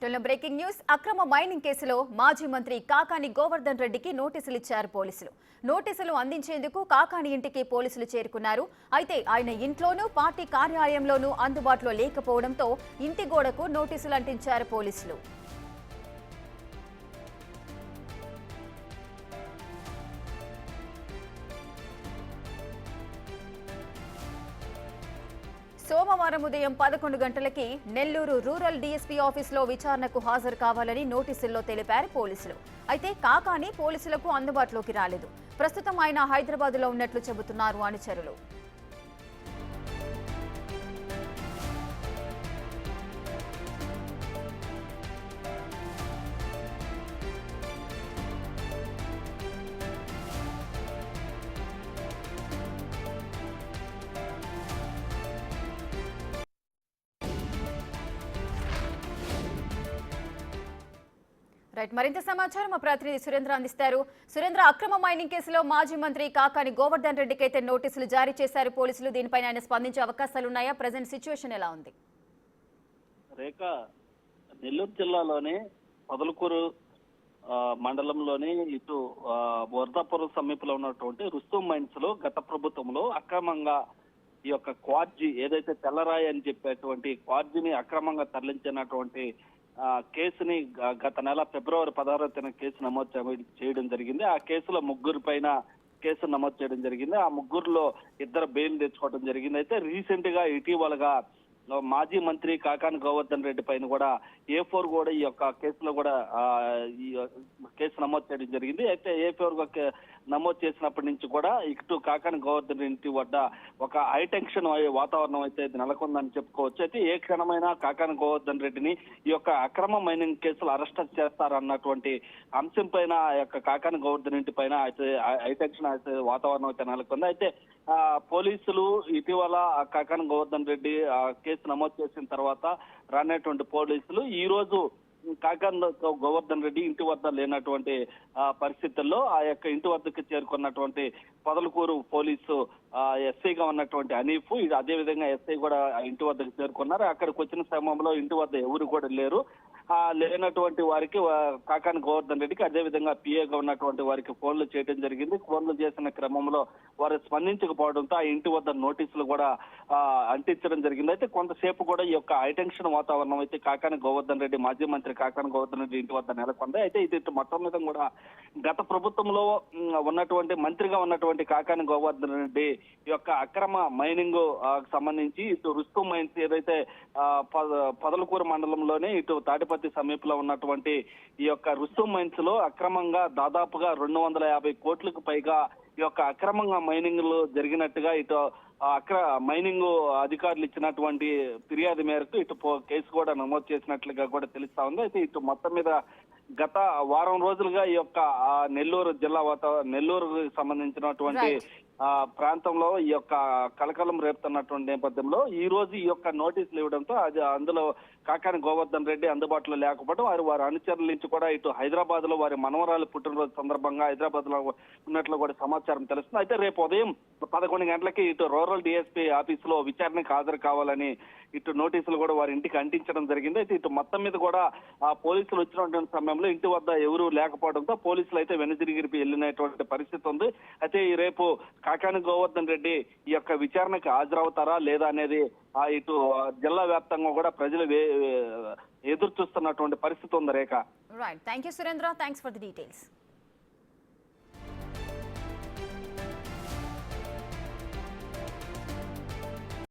బులెటిన్లో breaking news. అక్రమ mining కేసులో మాజీ మంత్రి కాకాని గోవర్ధన్ రెడ్డికి నోటీసులు ఇచ్చారు పోలీసులు. నోటీసులు అందించేందుకు కాకాని ఇంటికి పోలీసులు చేరుకున్నారు. అయితే ఆయన ఇంట్లోనూ పార్టీ కార్యాలయంలోనూ అందుబాటులో లేకపోవడంతో ఇంటి గోడకు నోటీసులు అంటించారు పోలీసులు. సోమవారం ఉదయం 11 గంటలకి నెల్లూరు రూరల్ డీఎస్పీ ఆఫీసులో విచారణకు హాజరు కావాలని నోటీసుల్లో తెలిపారు పోలీసులు. అయితే కాకాని పోలీసులకు అందుబాటులోకి రాలేదు. ప్రస్తుతం ఆయన హైదరాబాద్లో ఉన్నట్లు చెబుతున్నారు అనుచరులు. మరింత సమాచారం మా ప్రతినిధి సురేంద్ర అందిస్తారు. సురేంద్ర, అక్రమ మైనింగ్ కేసులో మాజీ మంత్రి కాకాని గోవర్ధన్ రెడ్డికి అయితే నోటీసులు జారీ చేశారు పోలీసులు. దీనిపైన ఆయన స్పందించే అవకాశాలు ఉన్నాయా? ప్రజెంట్ సిచ్యువేషన్ ఎలా ఉంది? రేఖ, నెల్లూరు జిల్లాలోని పొదలకూరు మండలంలోని ఇటు వర్ధాపురం సమీపంలో ఉన్నటువంటి రుస్తుం మైన్స్ లో గత ప్రభుత్వంలో అక్రమంగా ఈ యొక్క క్వార్జీ ఏదైతే తెల్లరాయి అని చెప్పేటువంటి క్వార్జీని అక్రమంగా తరలించినటువంటి కేసుని గత నెల ఫిబ్రవరి 16వ తేదీన కేసు నమోదు చేయడం జరిగింది. ఆ కేసులో ముగ్గురు పైన కేసు నమోదు చేయడం జరిగింది. ఆ ముగ్గురులో ఇద్దరు బెయిల్ తెచ్చుకోవడం జరిగింది. అయితే రీసెంట్ గా ఇటీవలగా మాజీ మంత్రి కాకాని గోవర్ధన్ రెడ్డి పైన కూడా A4 కూడా ఈ యొక్క కేసులో కూడా ఈ కేసు నమోదు చేయడం జరిగింది. అయితే A4 నమోదు చేసినప్పటి నుంచి కూడా ఇటు కాకాని గోవర్ధన్ రెడ్డి ఇంటి వద్ద ఒక హైటెన్షన్ వాతావరణం అయితే నెలకొందని చెప్పుకోవచ్చు. అయితే ఏ క్షణమైనా కాకాని గోవర్ధన్ రెడ్డిని ఈ యొక్క అక్రమ మైనింగ్ కేసులు అరెస్ట్ చేస్తారన్నటువంటి అంశం పైన ఆ యొక్క కాకాని గోవర్ధన్ ఇంటి పైన అయితే హైటెన్షన్ అయితే వాతావరణం అయితే నెలకొంది. అయితే పోలీసులు ఇటీవల కాకాని గోవర్ధన్ రెడ్డి కేసు నమోదు చేసిన తర్వాత రానటువంటి పోలీసులు ఈ రోజు కాకాని గోవర్ధన్ రెడ్డి ఇంటి వద్ద లేనటువంటి పరిస్థితుల్లో ఆ యొక్క ఇంటి వద్దకు చేరుకున్నటువంటి పొదలకూరు పోలీసు ఎస్ఐగా ఉన్నటువంటి హనీఫ్, అదే విధంగా ఎస్ఐ కూడా ఇంటి వద్దకు చేరుకున్నారు. అక్కడికి వచ్చిన సమయంలో ఇంటి వద్ద ఎవరు కూడా లేరు. లేనటువంటి వారికి కాకాని గోవర్ధన్ రెడ్డికి అదే విధంగా పిఏగా ఉన్నటువంటి వారికి ఫోన్లు చేయడం జరిగింది. ఫోన్లు చేసిన క్రమంలో వారు స్పందించకపోవడంతో ఆ ఇంటి వద్ద నోటీసులు కూడా అంటించడం జరిగింది. అయితే కొంతసేపు కూడా ఈ యొక్క హైటెన్షన్ వాతావరణం అయితే కాకాని గోవర్ధన్ రెడ్డి మాజీ మంత్రి కాకాని గోవర్ధన్ రెడ్డి ఇంటి వద్ద నెలకొంది. అయితే ఇది మొత్తం మీద కూడా గత ప్రభుత్వంలో ఉన్నటువంటి మంత్రిగా ఉన్నటువంటి కాకాని గోవర్ధన్ రెడ్డి ఈ యొక్క అక్రమ మైనింగ్ సంబంధించి ఇటు రుస్తుం మైన్స్ ఏదైతే పొదలకూరు మండలంలోనే ఇటు తాటిపత్రి సమీపంలో ఉన్నటువంటి ఈ యొక్క రుస్తుం మైన్స్ లో అక్రమంగా దాదాపుగా 250 కోట్లకు పైగా ఈ యొక్క అక్రమంగా మైనింగ్లు జరిగినట్టుగా ఇటు మైనింగ్ అధికారులు ఇచ్చినటువంటి ఫిర్యాదు మేరకు ఇటు కేసు కూడా నమోదు చేసినట్లుగా కూడా తెలుస్తా ఉంది. అయితే ఇటు మొత్తం మీద గత వారం రోజులుగా ఈ యొక్క నెల్లూరు జిల్లా నెల్లూరుకు సంబంధించినటువంటి ప్రాంతంలో ఈ యొక్క కలకలం రేపుతున్నటువంటి నేపథ్యంలో ఈ రోజు ఈ యొక్క నోటీసులు ఇవ్వడంతో అది అందులో కాకాని గోవర్ధన్ రెడ్డి అందుబాటులో లేకపోవడం వారి అనుచరుల నుంచి కూడా ఇటు హైదరాబాద్ లో వారి మనవరాలు పుట్టినరోజు సందర్భంగా హైదరాబాద్ లో ఉన్నట్లు కూడా సమాచారం తెలుస్తుంది. అయితే రేపు ఉదయం 11 గంటలకి ఇటు రూరల్ డిఎస్పీ ఆఫీసులో విచారణకు హాజరు కావాలని ఇటు నోటీసులు కూడా వారి ఇంటికి అంటించడం జరిగింది. అయితే ఇటు మొత్తం మీద కూడా పోలీసులు వచ్చినటువంటి సమయంలో ఇంటి వద్ద ఎవరూ లేకపోవడంతో పోలీసులు అయితే వెనుదిరిగి వెళ్ళినటువంటి పరిస్థితి ఉంది. అయితే ఈ రేపు కాకాని గోవర్ధన్ రెడ్డి ఈ యొక్క విచారణకు హాజరవుతారా లేదా అనేది ఇటు జిల్లా వ్యాప్తంగా కూడా ప్రజలు ఎదురు చూస్తున్నటువంటి పరిస్థితి ఉంది. Rekha, right. Thank you Surendra. Thanks for the details.